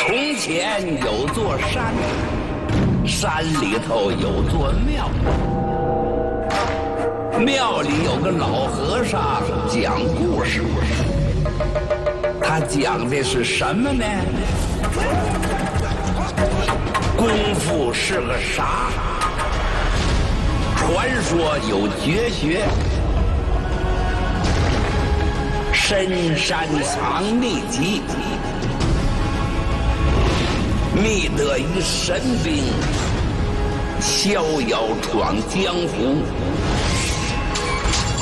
从前有座山，山里头有座庙，庙里有个老和尚讲故事。他讲的是什么呢？功夫是个啥？传说有绝学，深山藏秘籍，觅得一神兵，逍遥闯江湖，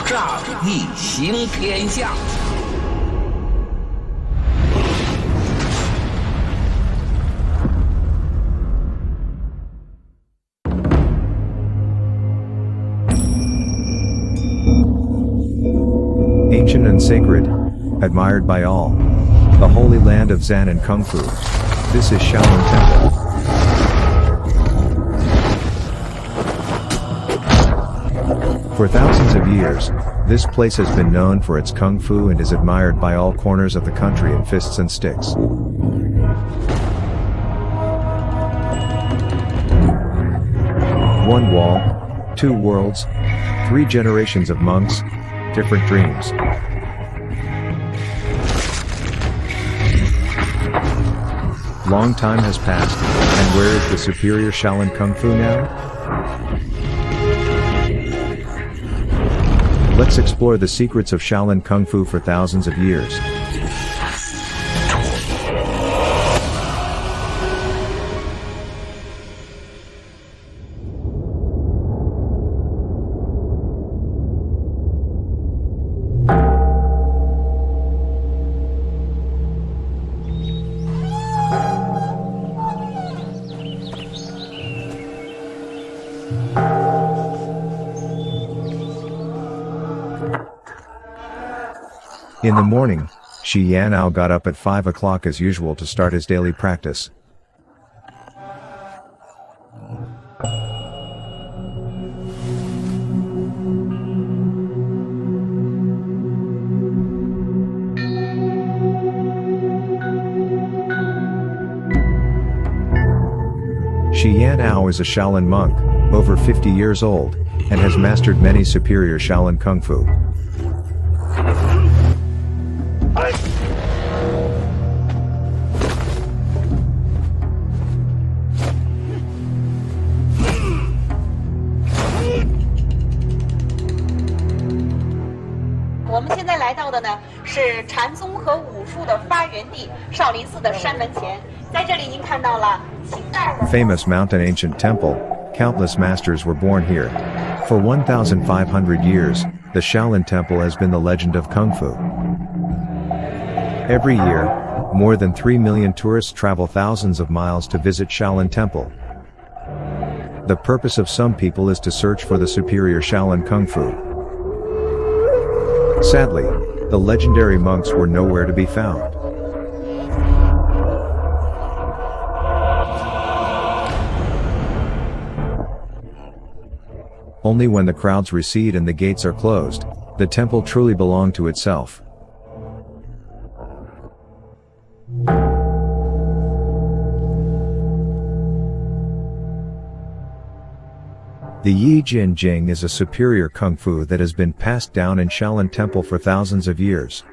仗义行天下。Ancient and sacred, admired by all, the holy land of Zen and Kung Fu. This is Shaolin Temple. For thousands of years, this place has been known for its Kung Fu and is admired by all corners of the country in fists and sticks. One wall, two worlds, three generations of monks, different dreams. Long time has passed, and where is the superior Shaolin Kung Fu now? Let's explore the secrets of Shaolin Kung Fu for thousands of years. In the morning, Shi Yanao got up at 5 o'clock as usual to start his daily practice. Shi Yanao is a Shaolin monk, over 50 years old, and has mastered many superior Shaolin Kung Fu. Famous mountain ancient temple, countless masters were born here. For 1,500 years, the Shaolin Temple has been the legend of Kung Fu. Every year, more than 3 million tourists travel thousands of miles to visit Shaolin Temple. The purpose of some people is to search for the superior Shaolin Kung Fu. Sadly, the legendary monks were nowhere to be found. Only when the crowds recede and the gates are closed, the temple truly belonged to itself. The Yi Jin Jing is a superior Kung Fu that has been passed down in Shaolin Temple for thousands of years.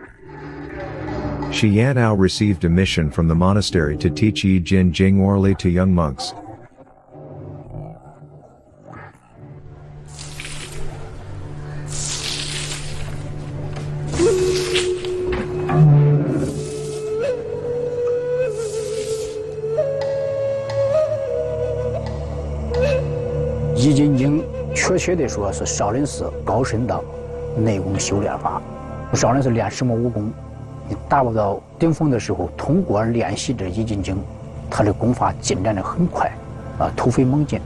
Shi Yanao received a mission from the monastery to teach Yi Jin Jing orally to young monks.易筋经确切地说是少林寺高深的内功修炼法。少林寺练什么武功，你达不到顶峰的时候，通过练习这易筋经，他的功法进展得很快，突飞猛进。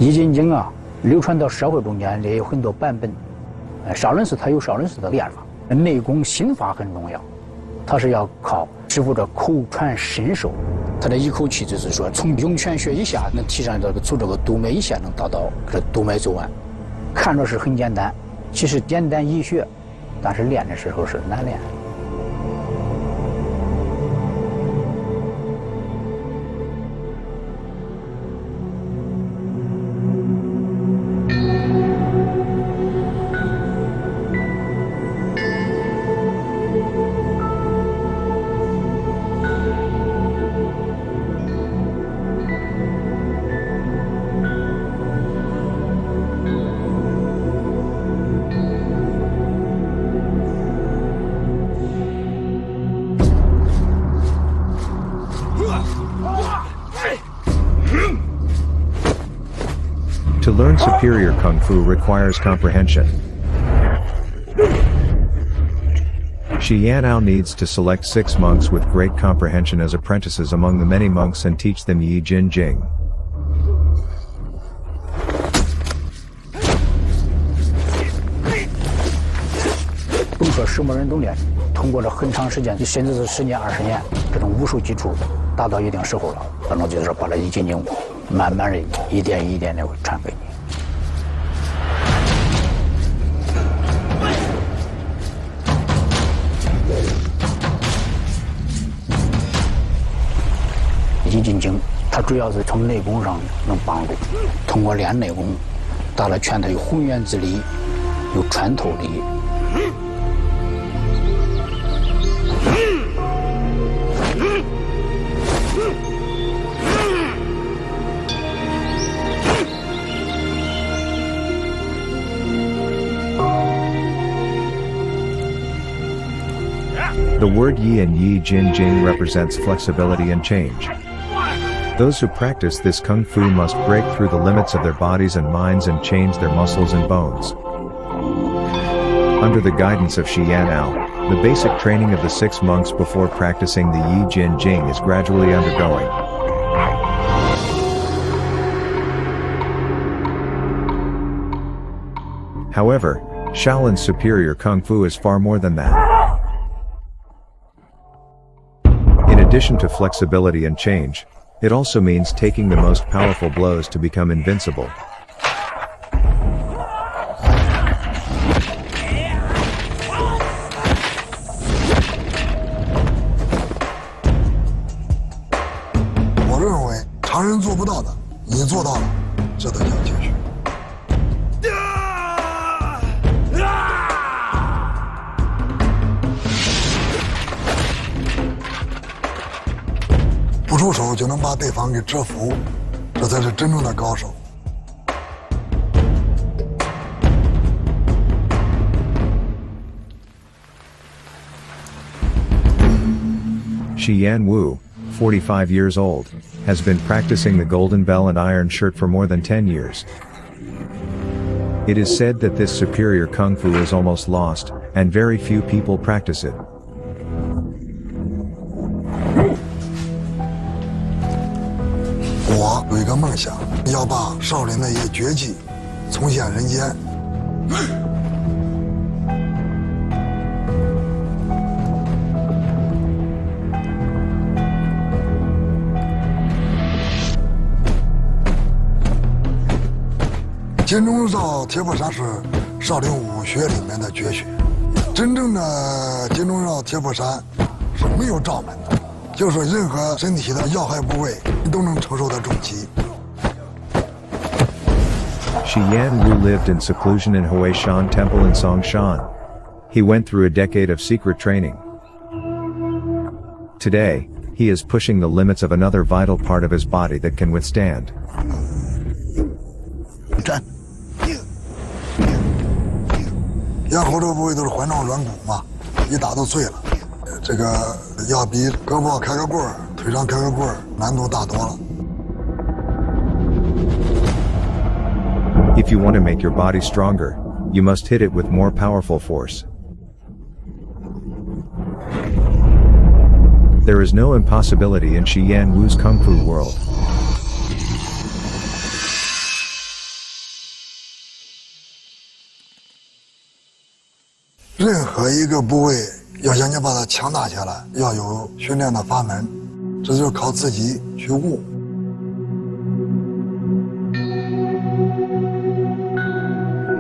易筋经啊，流传到社会中间也有很多版本。少林寺它有少林寺的练法，内功心法很重要，它是要靠师傅的口传身授，他的一口气就是说，从涌泉穴以下能提上这个，从这个督脉以下能达到这督脉走完。看着是很简单，其实简单易学，但是练的时候是难练。To learn superior kung fu requires comprehension. Shi Yanao needs to select 6 monks with great comprehension as apprentices among the many monks and teach them Yi Jin Jing. 不用说什么人都练，通过这很长时间，甚至是10年、20年，这种武术基础达到一定时候了，然后就是把这易筋经慢慢的一点一点的会传给你。易筋经它主要是从内功上能帮助，通过练内功，达到拳头有浑圆之力，有穿透力。The word Yi and Yi Jin Jing represents flexibility and change. Those who practice this kung fu must break through the limits of their bodies and minds and change their muscles and bones. Under the guidance of Shi Yanao, the basic training of the 6 monks before practicing the Yi Jin Jing is gradually undergoing. However, Shaolin's superior kung fu is far more than that. In addition to flexibility and change, it also means taking the most powerful blows to become invincible. I 认为常人做不到的，你做到了，这才叫谦虚。不出手就能把对方给折服，这才是真正的高手。Shi Yan Wu, 45 years old, has been practicing the Golden Bell and Iron Shirt for more than 10 years. It is said that this superior kung fu is almost lost, and very few people practice it. 我有一个梦想，要把少林的一些绝技重现人间。金钟罩铁布衫是少林武学里面的绝学，真正的金钟罩铁布衫是没有罩门的。 就是说，任何身体的要害部位都能承受的重击。Shi Yan Wu lived in seclusion in Huaishan Temple in Songshan. He went through a decade of secret training. Today, he is pushing the limits of another vital part of his body that can withstand. 站，咽喉这个部位都是环状软骨嘛，一打都碎了。 这个要比胳膊开个棍儿、腿上开个棍儿难度大多了。 If you want to make your body stronger, you must hit it with more powerful force. There is no impossibility in Shi Yan Wu's Kung Fu world. 任何一个部位要想你把它强大起来，要有训练的法门，这就靠自己去悟。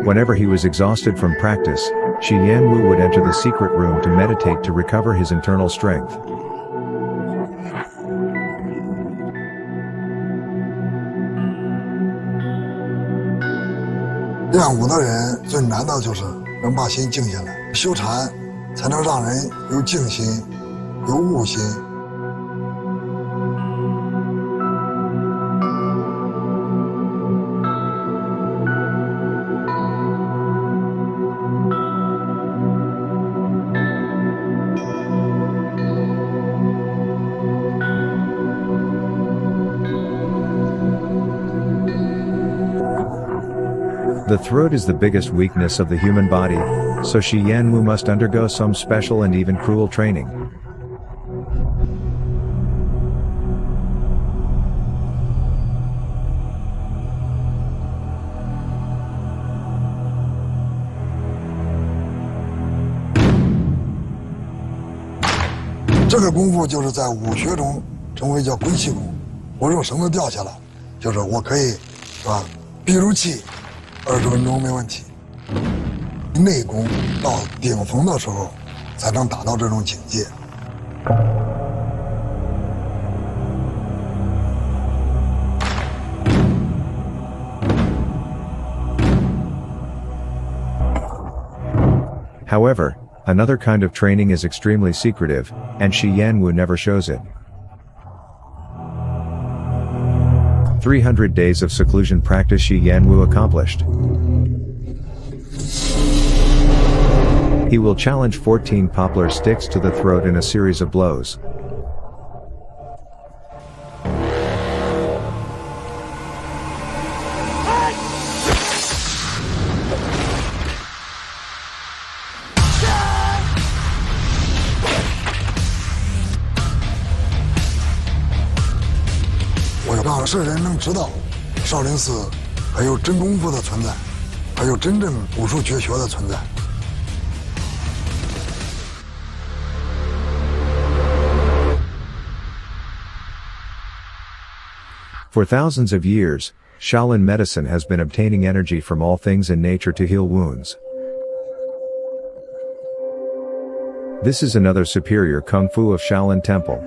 Whenever he was exhausted from practice, Shi Yanwu would enter the secret room to meditate to recover his internal strength. 练武的人最难的就是能把心静下来，修禅才能让人有静心，有悟心。The throat is the biggest weakness of the human body, so Shi Yanwu must undergo some special and even cruel training. "这个功夫就是在武学中称为叫归气功。我用绳子吊下来，就是我可以，是吧？闭住气，20分钟没问题。内功到顶峰的时候，才能达到这种境界。However, another kind of training is extremely secretive, and Shi Yanwu never shows it. 300 days of seclusion practice Shi Yanwu accomplished. He will challenge 14 poplar sticks to the throat in a series of blows. "我要让世人能知道，少林寺还有真功夫的存在，还有真正武术绝学的存在。For thousands of years, Shaolin medicine has been obtaining energy from all things in nature to heal wounds. This is another superior kung fu of Shaolin Temple.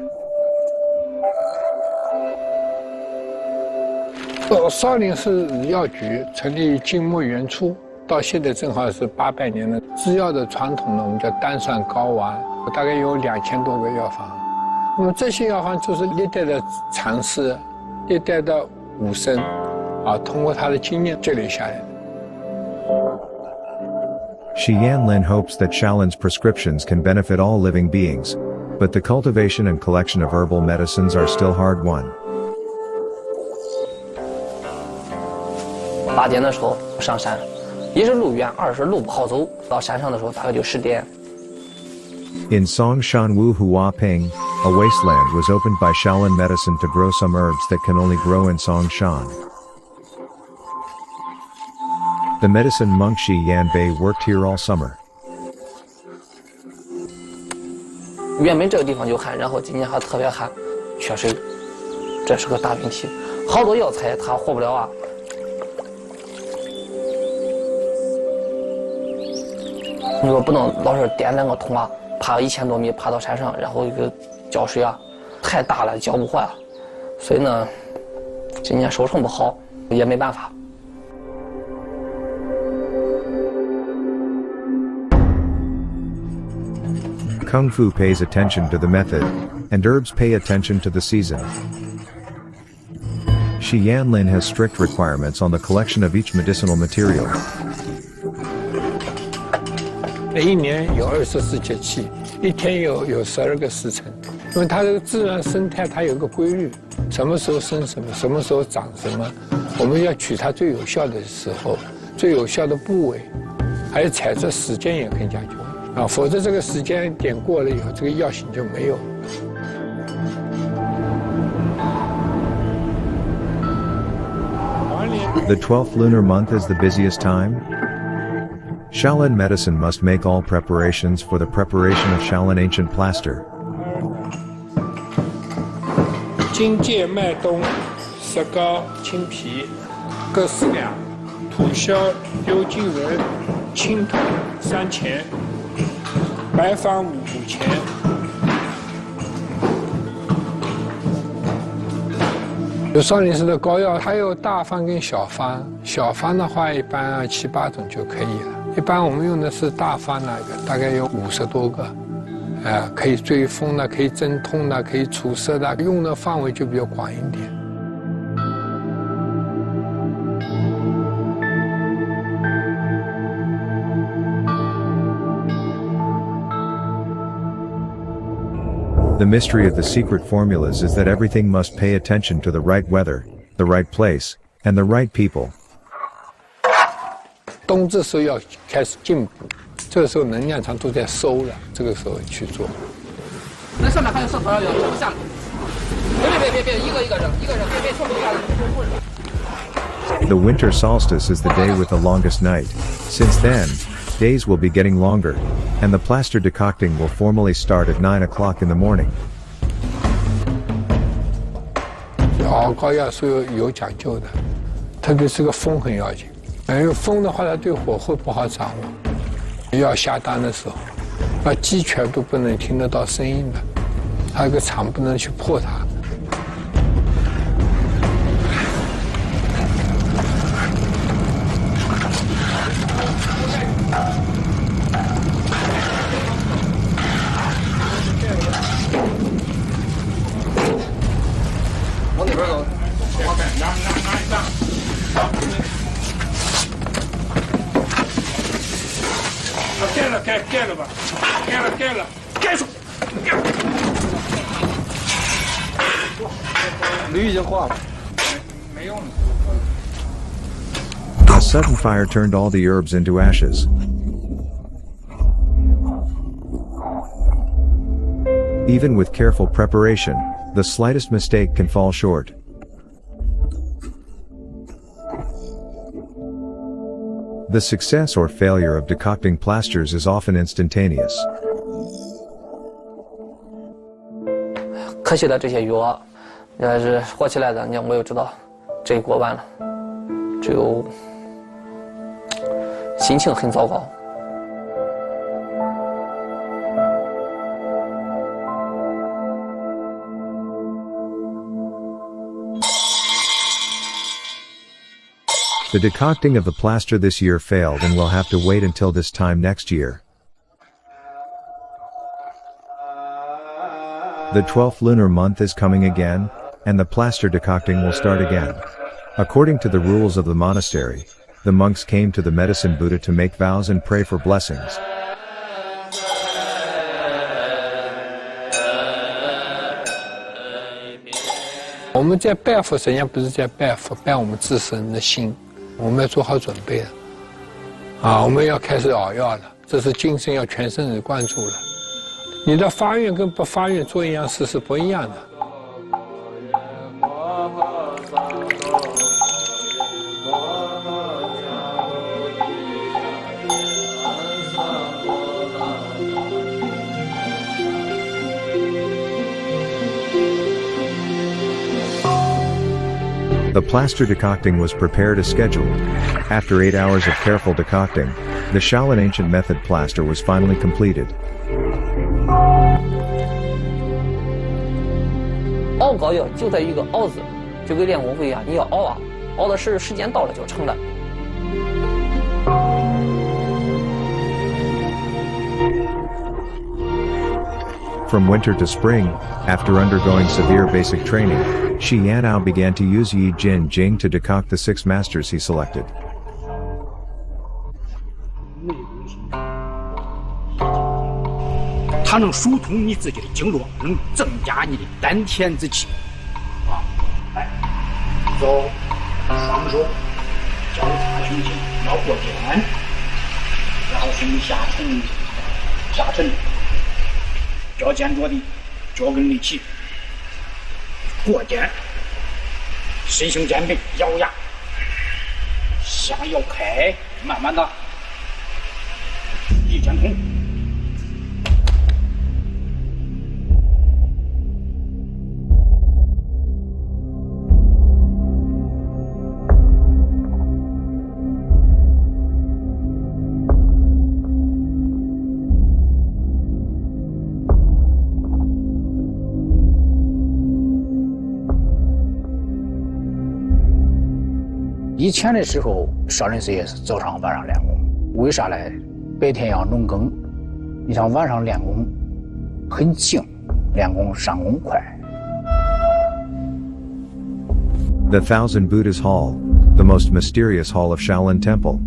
少林寺药局成立于金末元初，到现在正好是800年了。制药的传统呢，我们叫单算睾丸，大概有2000多个药方。那么这些药方就是历代的禅师、历代的武僧通过他的经验积累下来的。Shi Yanlin hopes that Shaolin's prescriptions can benefit all living beings, but the cultivation and collection of herbal medicines are still hard won. 8点的时候上山，一是路远，二是路不好走。到山上的时候大概就10点。In Songshan Wu Hua Ping, a wasteland was opened by Shaolin medicine to grow some herbs that can only grow in Songshan. The medicine monk Shi Yanbei worked here all summer. 原本这个地方就旱，然后今年还特别旱，缺水，这是个大问题。好多药材它活不了啊。你说不能老是点2个桶爬1000多米爬到山上，然后一个浇水太大了浇不坏了，所以呢，今年收成不好，也没办法。Kung Fu pays attention to the method, and herbs pay attention to the season. Shi Yanlin has strict requirements on the collection of each medicinal material. 一年有24节气，一天有12个时辰，因为它这个自然生态它有个规律，什么时候生什么，什么时候长什么，我们要取它最有效的时候，最有效的部位，还有采摘时间也很讲究否则这个时间点过了以后，这个药性就没有。The 12th lunar month is the busiest time. Shaolin medicine must make all preparations for the preparation of Shaolin ancient plaster. 荆芥麦冬、石膏、青皮各4两，土硝、幽精仁、青藤3钱，白方5钱。有少林寺的膏药，它有大方跟小方。小方的话，一般7、8种就可以了。一般我们用的是大方那个，大概有50多个。可以追风的，可以镇痛的，可以除湿的，用的范围就比较广一点。The mystery of the secret formulas is that everything must pay attention to the right weather, the right place, and the right people. 冬至时候要开始进补。这个时候能量场都在收了，这个时候去做。那上面还有石头要扔不下来。别，一个扔，别错不下来。The winter solstice is the day with the longest night. Since then, days will be getting longer, and the plaster decocting will formally start at 9 o'clock in the morning. 熬膏药是有讲究的，特别是个风很要紧。因为风的话，它对火候不好掌握。要下单的时候，把鸡犬都不能听得到声音的，还有个场不能去破它。往那边走，盖了吧，盖住。驴已经化了，没用了。A sudden fire turned all the herbs into ashes. Even with careful preparation, the slightest mistake can fall short. The success or failure of decocting plasters is often instantaneous. 科学的这些药，要是火起来的，你看我就知道这一锅完了，只有心情很糟糕。The decocting of the plaster this year failed and will have to wait until this time next year. The 12th lunar month is coming again, and the plaster decocting will start again. According to the rules of the monastery, the monks came to the medicine Buddha to make vows and pray for blessings. 我们在拜佛，实际上不是在拜佛，拜我们自身的心。我们要做好准备了，我们要开始熬药了，这是精神要全身人关注了。你的发愿跟不发愿做一样事是不一样的。The plaster decocting was prepared as scheduled. After 8 hours of careful decocting, the Shaolin ancient method plaster was finally completed. 熬膏药就在一个熬字，就跟练功夫一样，你要熬啊，熬的时间到了就成了。From winter to spring, after undergoing severe basic training, Shi Yanao began to use Yi Jin Jing to decoct the 6 masters he selected. 它能疏通你自己的经络，能增加你的丹田之气。来，走，双手交叉胸前，腰过肩，然后身下沉，下沉，脚尖着地，脚跟立起，过肩，身形肩背，咬牙，下腰开，慢慢的以前的时候，少林寺也是早上晚上练功，为啥呢？白天要农耕，你像晚上练功很静，练功上功快。The Thousand Buddhas Hall, the most mysterious hall of Shaolin Temple.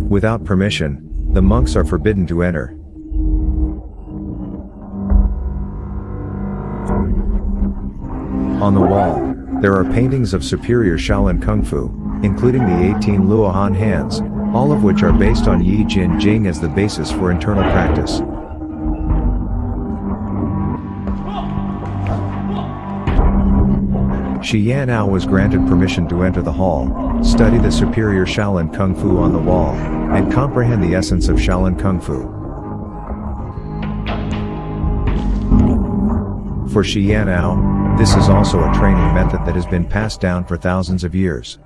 Without permission, the monks are forbidden to enter. On the wall, there are paintings of superior Shaolin Kung Fu, including the 18 Luohan hands, all of which are based on Yi Jin Jing as the basis for internal practice. Shi Yanao was granted permission to enter the hall, study the superior Shaolin Kung Fu on the wall, and comprehend the essence of Shaolin Kung Fu. For Shi Yanao, this is also a training method that has been passed down for thousands of years.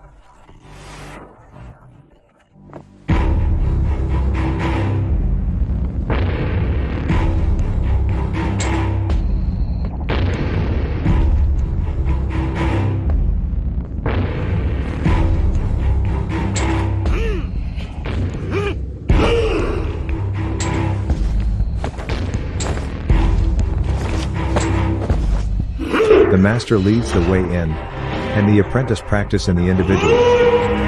The master leads the way in, and the apprentice practice in the individual.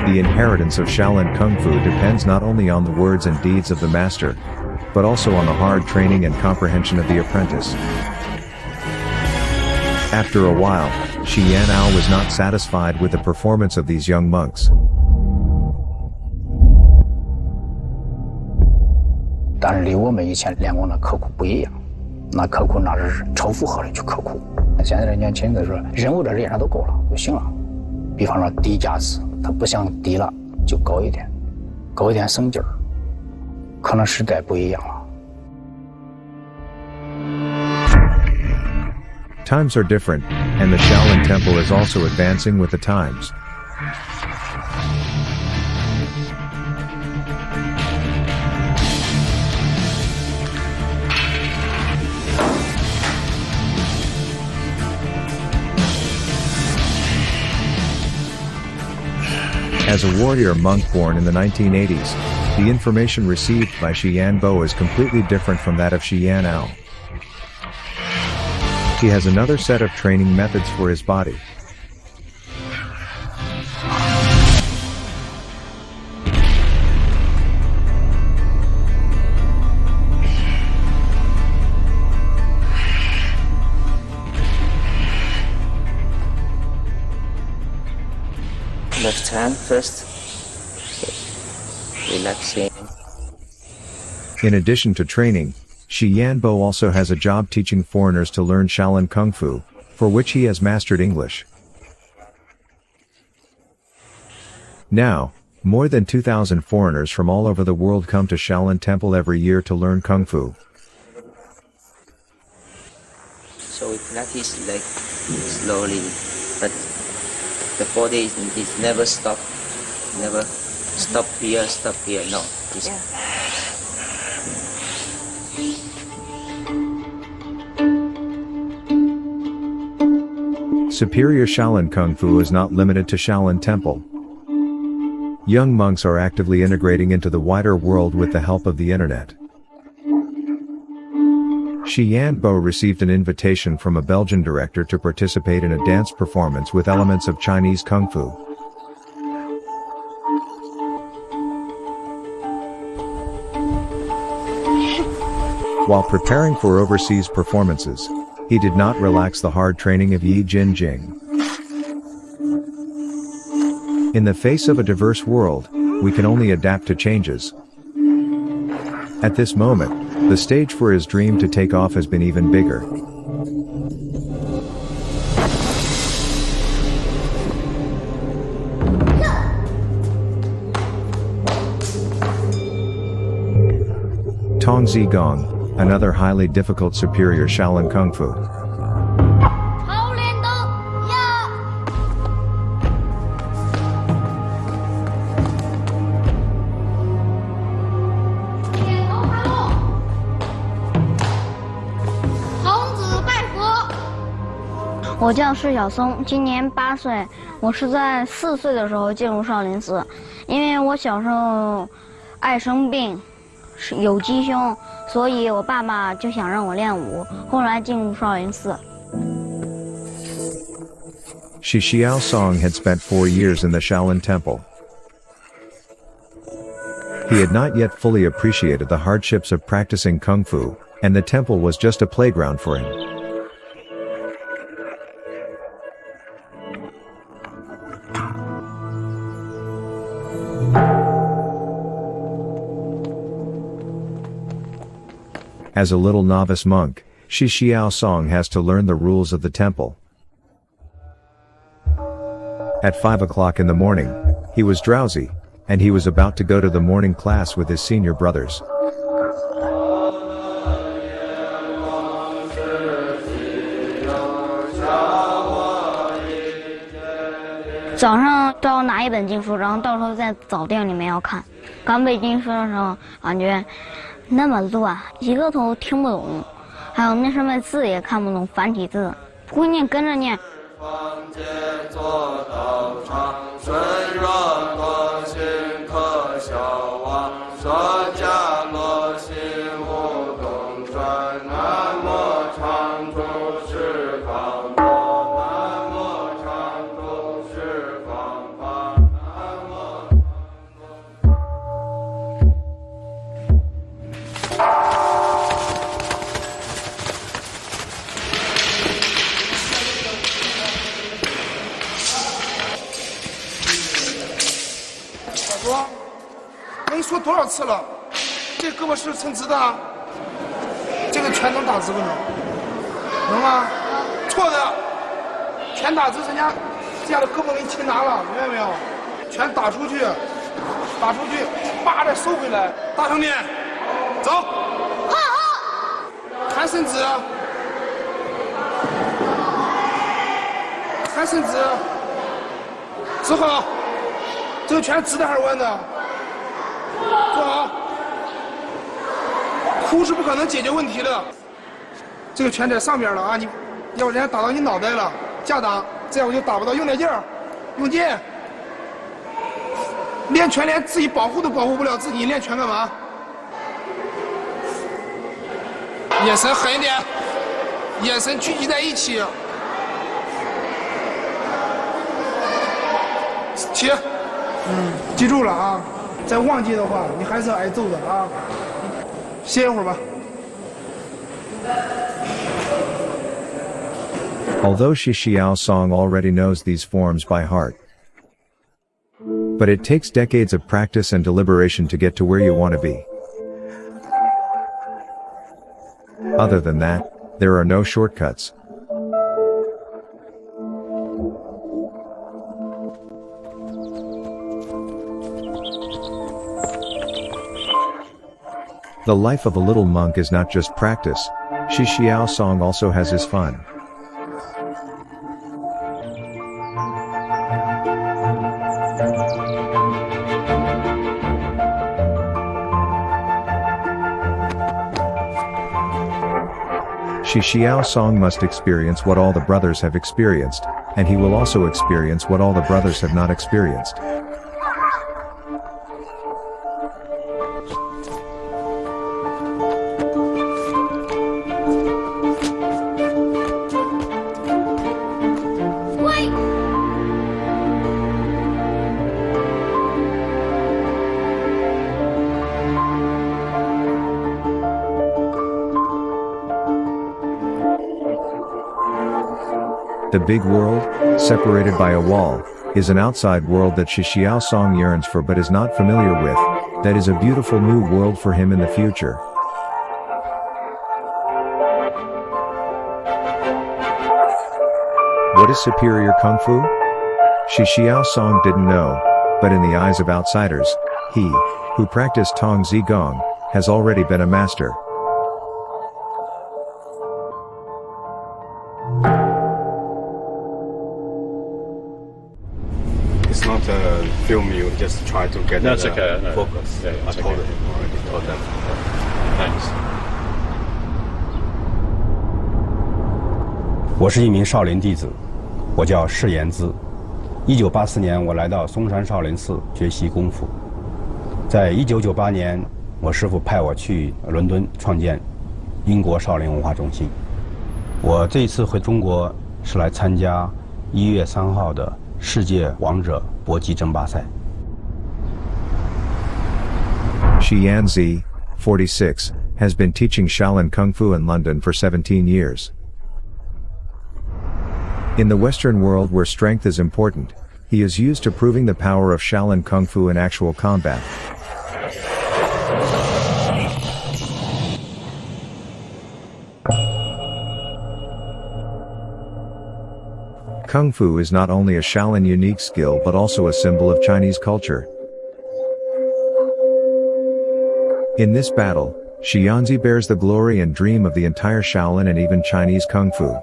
The inheritance of Shaolin Kung Fu depends not only on the words and deeds of the master, but also on the hard training and comprehension of the apprentice. After a while, Shi Yanao was not satisfied with the performance of these young monks. 但是离我们以前练功的刻苦不一样，那刻苦那是超负荷的去刻苦。现在的年轻人说，任务这练上都够了就行了。比方说低架子，他不想低了就高一点，高一点省劲儿。可能时代不一样了。Times are different, and the Shaolin Temple is also advancing with the times. As a warrior monk born in the 1980s, the information received by Shi Yanbo is completely different from that of Shi Yanao. He has another set of training methods for his body. Left hand first, relaxing. In addition to training, Shi Yanbo also has a job teaching foreigners to learn Shaolin Kung Fu, for which he has mastered English. Now, more than 2,000 foreigners from all over the world come to Shaolin Temple every year to learn Kung Fu. So we practice like slowly, but the body is never stop here, no. Superior Shaolin Kung Fu is not limited to Shaolin Temple. Young monks are actively integrating into the wider world with the help of the internet. Shi Yanbo received an invitation from a Belgian director to participate in a dance performance with elements of Chinese Kung Fu. While preparing for overseas performances, he did not relax the hard training of Yi Jin Jing. In the face of a diverse world, we can only adapt to changes. At this moment, the stage for his dream to take off has been even bigger. Tong Zigong, another highly difficult superior Shaolin Kung Fu. 我叫释小松，今年8岁。我是在4岁的时候进入少林寺，因为我小时候爱生病，有鸡胸，所以我爸爸就想让我练武，后来进入少林寺。Shi Xiaosong had spent 4 years in the Shaolin Temple. He had not yet fully appreciated the hardships of practicing Kung Fu, and the temple was just a playground for him. As a little novice monk, Shi Xiaosong has to learn the rules of the temple. At 5 o'clock in the morning, he was drowsy, and he was about to go to the morning class with his senior brothers. 早上都要拿一本经书，然后到时候在早殿里面要看。刚背经书的时候，感觉那么乱，一个都听不懂，还有那上面字也看不懂，繁体字，不会念跟着念。说多少次了？这胳膊是称直的，这个拳能打直不能？能吗？错的，拳打直，人家这样的胳膊给你擒拿了，明白没有？拳打出去，打出去，叭再收回来，大声点，走。好。看伸直，看伸直，直好。这个拳直的还是弯的？坐好，哭是不可能解决问题的。这个拳在上边了啊，你要不人家打到你脑袋了，架挡，这样我就打不到。用点劲儿，用劲。练拳连自己保护都保护不了自己，练拳干嘛？眼神狠一点，眼神聚集在一起。起，记住了啊。再忘记的话，你还是要挨揍的啊！歇一会儿吧。 Although Shi Xiaosong already knows these forms by heart, but it takes decades of practice and deliberation to get to where you want to be. Other than that, there are no shortcuts. The life of a little monk is not just practice. Shi Xiaosong also has his fun. Shi Xiaosong must experience what all the brothers have experienced, and he will also experience what all the brothers have not experienced. The big world, separated by a wall, is an outside world that Shi Xiaosong yearns for but is not familiar with. That is a beautiful new world for him in the future. What is superior Kung Fu? Shi Xiaosong didn't know, but in the eyes of outsiders, he, who practiced Tong Zi Gong, has already been a master. It's not a film you just try to get That's okay. No. focus. Yeah, I told him already. Told them. Thanks. 我是一名少林弟子，我叫释延资。1984年，我来到嵩山少林寺学习功夫。在1998年，我师父派我去伦敦创建英国少林文化中心。我这一次回中国是来参加1月3号的世界王者搏击争霸赛。Shi Yanzi, 46, has been teaching Shaolin Kung Fu in London for 17 years. In the Western world where strength is important, he is used to proving the power of Shaolin Kung Fu in actual combat. Kung Fu is not only a Shaolin unique skill but also a symbol of Chinese culture. In this battle, Shi Yanzi bears the glory and dream of the entire Shaolin and even Chinese Kung Fu.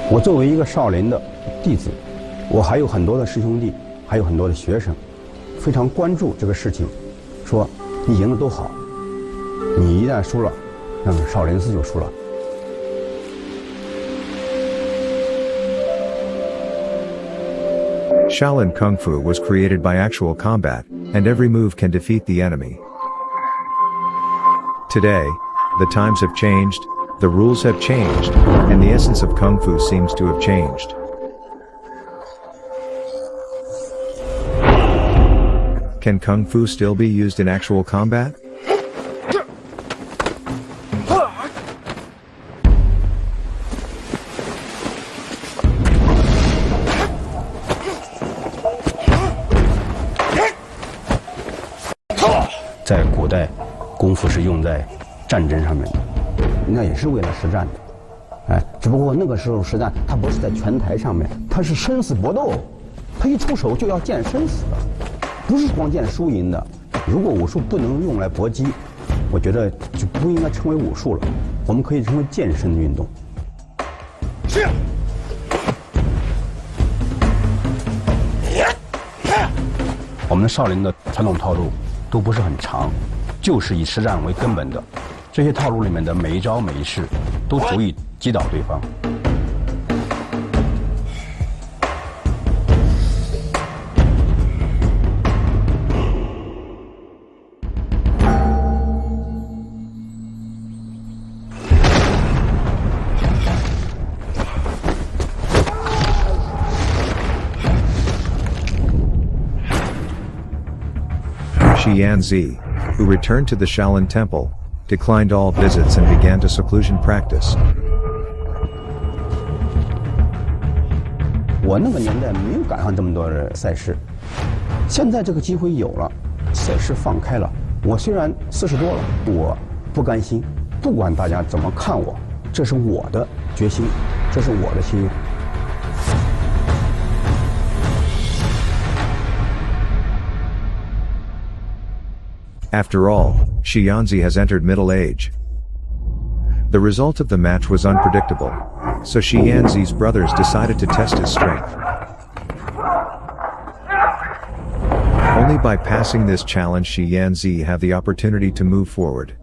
我作为一个少林的弟子，我还有很多的师兄弟，还有很多的学生，非常关注这个事情，说你赢的都好，你一旦输了，那么少林寺就输了。Shaolin Kung Fu was created by actual combat, and every move can defeat the enemy. Today, the times have changed, the rules have changed, and the essence of Kung Fu seems to have changed. Can Kung Fu still be used in actual combat?在古代，功夫是用在战争上面的，那也是为了实战的，只不过那个时候实战，它不是在拳台上面，它是生死搏斗，它一出手就要见生死的，不是光见输赢的。如果武术不能用来搏击，我觉得就不应该称为武术了，我们可以称为健身运动。是。我们少林的传统套路都不是很长，就是以实战为根本的。这些套路里面的每一招每一式，都足以击倒对方。Shi Yanzi, who returned to the Shaolin Temple, declined all visits and began to seclusion practice. 我那个年代没有赶上这么多的赛事，现在这个机会有了，赛事放开了。我虽然40多了，我不甘心，不管大家怎么看我，这是我的决心，这是我的心愿。After all, Shi Yanzi has entered middle age. The result of the match was unpredictable, so Shi Yanzi's brothers decided to test his strength. Only by passing this challenge Shi Yanzi have the opportunity to move forward.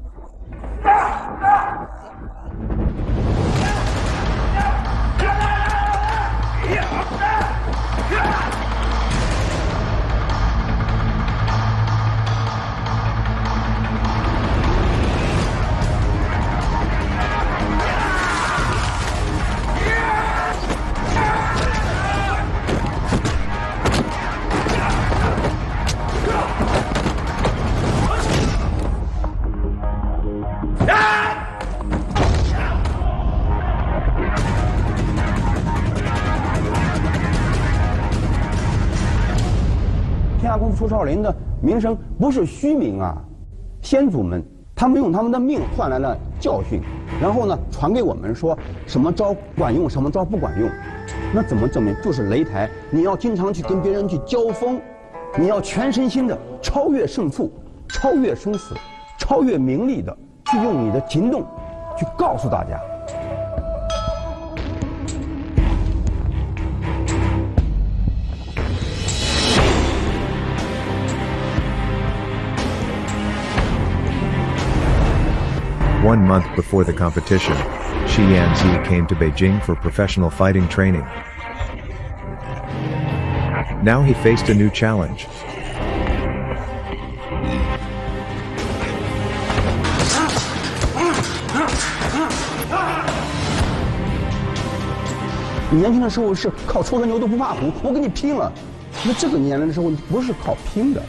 出少林的名声不是虚名啊，先祖们他们用他们的命换来了教训，然后呢传给我们说什么招管用，什么招不管用，那怎么证明？就是擂台，你要经常去跟别人去交锋，你要全身心的超越胜负，超越生死，超越名利的去去用你的行动去告诉大家。1 month before the competition, Shi Yanzi came to Beijing for professional fighting training. Now he faced a new challenge.你年轻的时候是靠初生牛犊不怕虎，我跟你拼了。那这个年龄的时候，你不是靠拼的，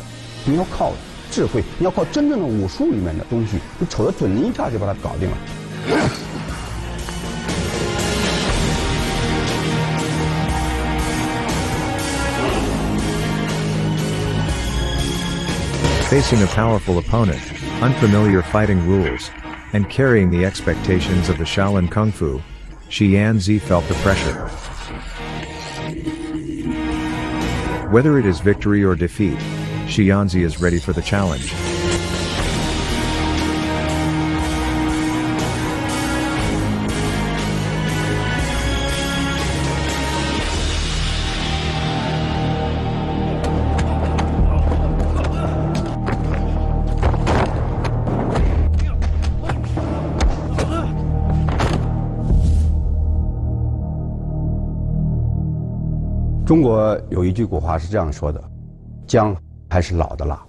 你要靠智慧，你要靠真正的武术里面的东西。你瞅着准，你一下就把它搞定了。Facing a powerful opponent, unfamiliar fighting rules, and carrying the expectations of the Shaolin Kung Fu, Shi Yanzi felt the pressure. Whether it is victory or defeat, Shi Yanzi is ready for the challenge. "中国有一句古话是这样说的：姜还是老的辣。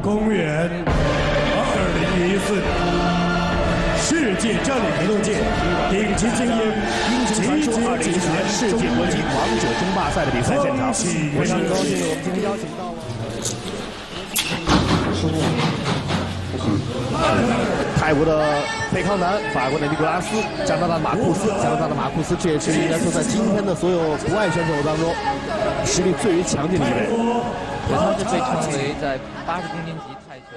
公元2014年，世界战略格斗界顶级精英集结竞选世界国际王者争霸赛的比赛现场，非常高兴，我们今天邀请到泰国的贝康南、法国的尼古拉斯、加拿大的马库斯、这也是应该说在今天的所有国外选手当中实力最为强劲的一位。他是被称为在80公斤级泰拳。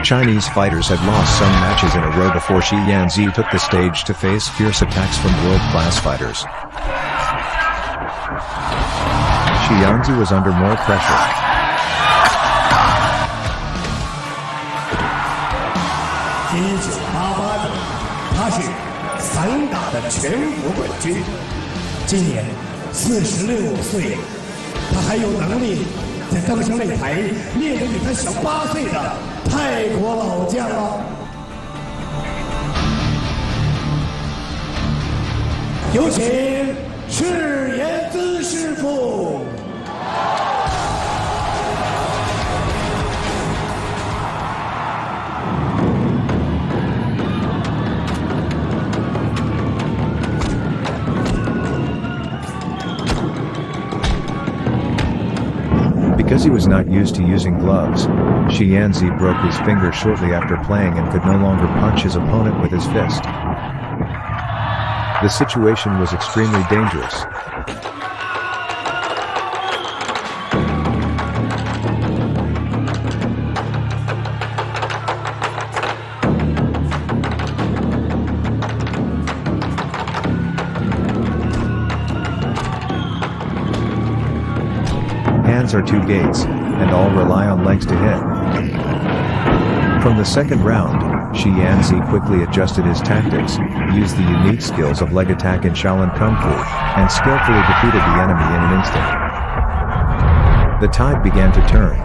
Chinese fighters had lost some matches in a row before Shi Yanzi took the stage to face fierce attacks from world-class fighters. Shi Yanzi was under more pressure. 1988年，他是散打的全国冠军。今年46岁，他还有能力在登上擂台面对比他小8岁的泰国老将吗？有请释延滋师傅。Because he was not used to using gloves, Shi Yanzi broke his finger shortly after playing and could no longer punch his opponent with his fist. The situation was extremely dangerous. Hands are two gates, and all rely on legs to hit. From the second round, Shi Yanzi quickly adjusted his tactics, used the unique skills of leg attack in Shaolin Kung Fu, and skillfully defeated the enemy in an instant. The tide began to turn.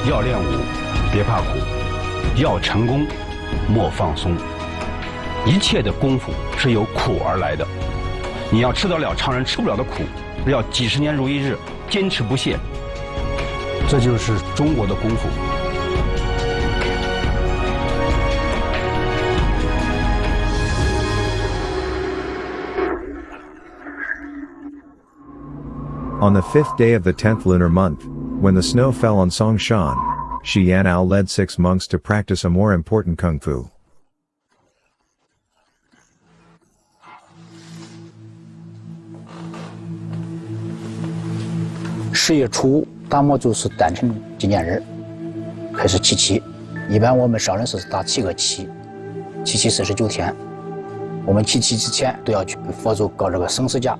"要练武，别怕苦；要成功，莫放松。一切的功夫是由苦而来的。你要吃得了常人吃不了的苦，要几十年如一日，坚持不懈。这就是中国的功夫。On the 5th day of the 10th lunar month, when the snow fell on Songshan, Shi Yanao led 6 monks to practice a more important kung fu. 10月初，打毛族是诞辰纪念日，开始七七。一般我们少林寺是打7个七，七七49天。我们七七之前都要去给佛祖搞这个生死架。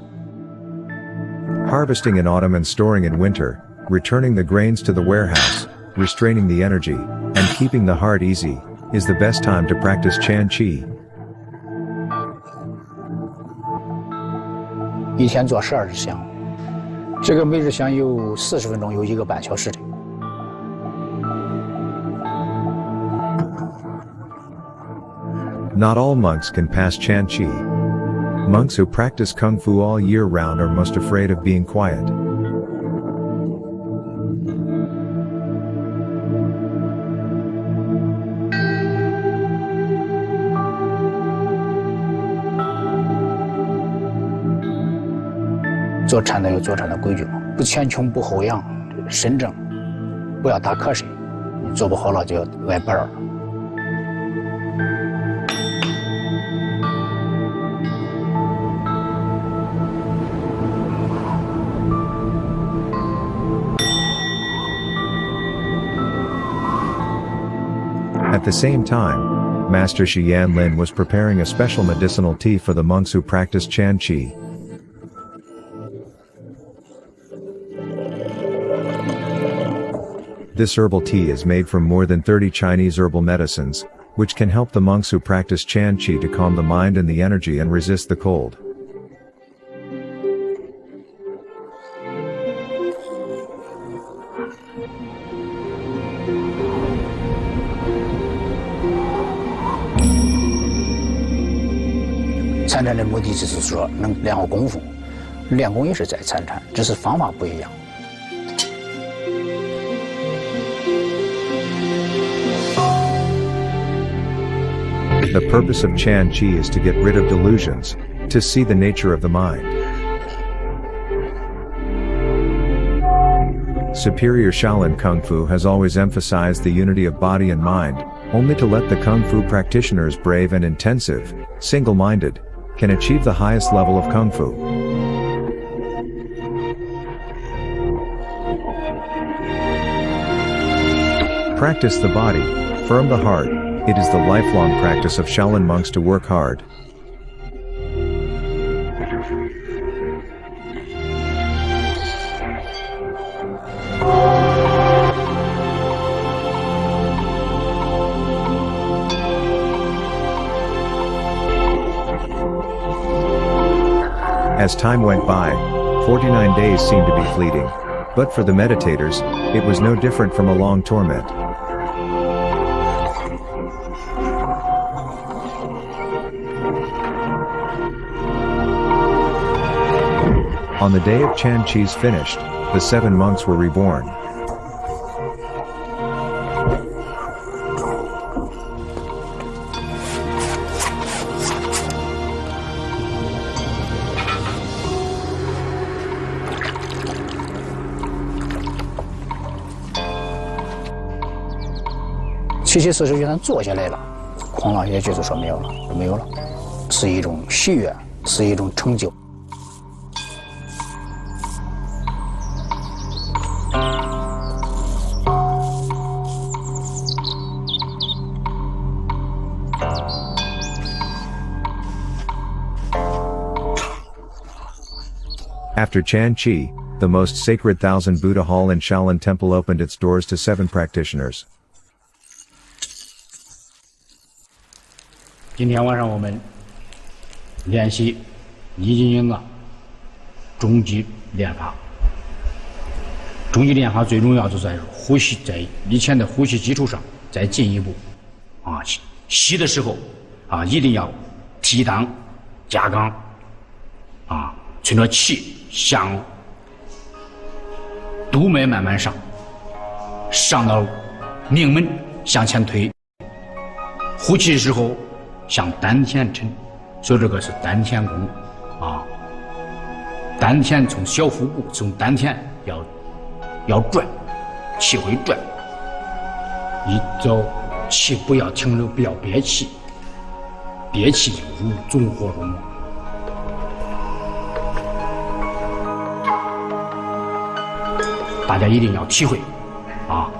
Harvesting in autumn and storing in winter, returning the grains to the warehouse, restraining the energy, and keeping the heart easy, is the best time to practice Chan Qi. 一天做12日香，这个每日香有40分钟，有1个半小时的。 Not all monks can pass Chan Qi. Monks who practice Kung Fu all year round are most afraid of being quiet.做禅的有做禅的规矩嘛，不前穷不后仰，身正，不要打瞌睡，你做不好了就要挨板儿。 At the same time, Master Shi Yanlin was preparing a special medicinal tea for the monks who practice Chan Qi. This herbal tea is made from more than 30 Chinese herbal medicines, which can help the monks who practice Chan Qi to calm the mind and the energy and resist the cold. 参禅的目的就是说能练好功夫，练功也是在参禅，只是方法不一样。 The purpose of Chan Qi is to get rid of delusions, to see the nature of the mind. Superior Shaolin Kung Fu has always emphasized the unity of body and mind, only to let the Kung Fu practitioners brave and intensive, single-minded, can achieve the highest level of Kung Fu. Practice the body, firm the heart. It is the lifelong practice of Shaolin monks to work hard. As time went by, 49 days seemed to be fleeting, but for the meditators, it was no different from a long torment. On the day of Chan Qi's finished, the 7 monks were reborn.7七40就算坐下来了，孔老也就是说没有了，没有了，是一种喜悦，是一种成就。 After Chan Qi, the most sacred 1000 Buddha Hall in Shaolin Temple opened its doors to 7 practitioners. 今天晚上我们练习易筋经的中级练法。中级练法最重要就在呼吸，在以前的呼吸基础上再进一步啊，吸的时候啊一定要提裆夹肛啊，存着气向督脉慢慢上，上到命门向前推。呼气的时候向丹田沉，所以这个是丹田功啊。丹田从小腹部从丹田要转，气会转，一走气不要停留，不要憋气，憋气就总活动。大家一定要体会啊，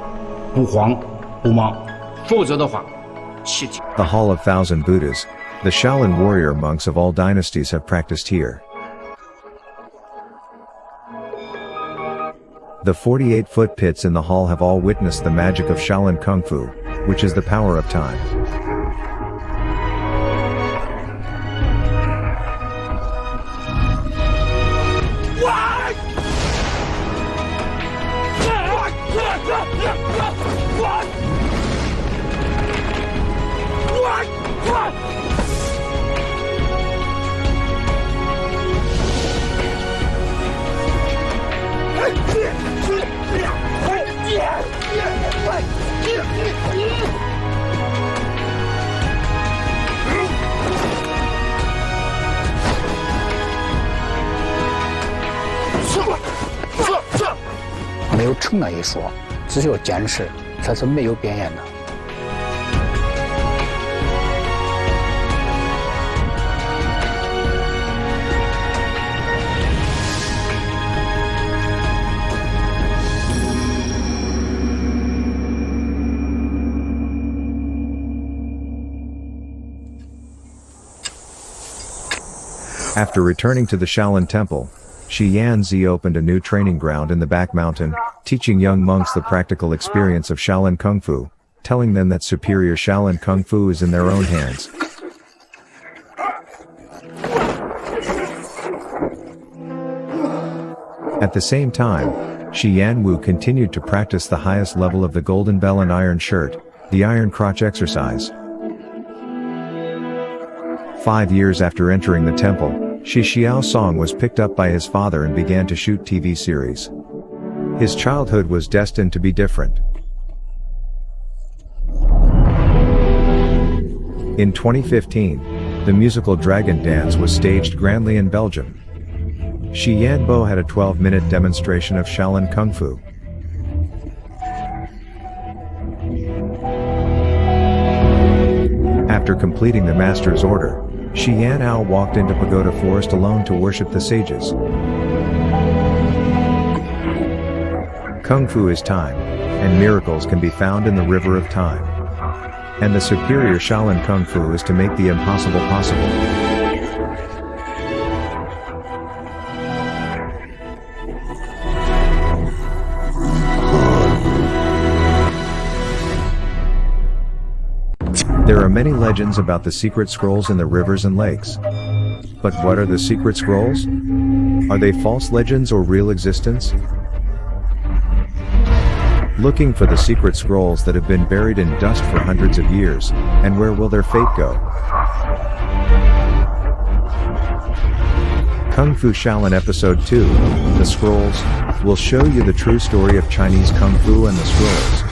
不慌不忙，否则的话，气体。The Hall of Thousand Buddhas, the Shaolin warrior monks of all dynasties have practiced here. The 48-foot pits in the hall have all witnessed the magic of Shaolin Kung Fu, which is the power of time.没有成那一说，只有坚持，它是没有边缘的。After returning to the Shaolin Temple, Shi Yanzi opened a new training ground in the back mountain, teaching young monks the practical experience of Shaolin Kung Fu, telling them that superior Shaolin Kung Fu is in their own hands. At the same time, Shi Yanwu continued to practice the highest level of the Golden Bell and Iron Shirt, the Iron Crotch exercise. 5 years after entering the temple, Shi Xiaosong was picked up by his father and began to shoot TV series. His childhood was destined to be different. In 2015, the musical Dragon Dance was staged grandly in Belgium. Shi Yanbo had a 12-minute demonstration of Shaolin Kung Fu. After completing the master's order, Shi Yanao walked into Pagoda Forest alone to worship the sages. Kung Fu is time, and miracles can be found in the river of time. And the superior Shaolin Kung Fu is to make the impossible possible. There are many legends about the secret scrolls in the rivers and lakes. But what are the secret scrolls? Are they false legends or real existence? Looking for the secret scrolls that have been buried in dust for hundreds of years, and where will their fate go? Kung Fu Shaolin Episode 2, The Scrolls, will show you the true story of Chinese Kung Fu and the Scrolls.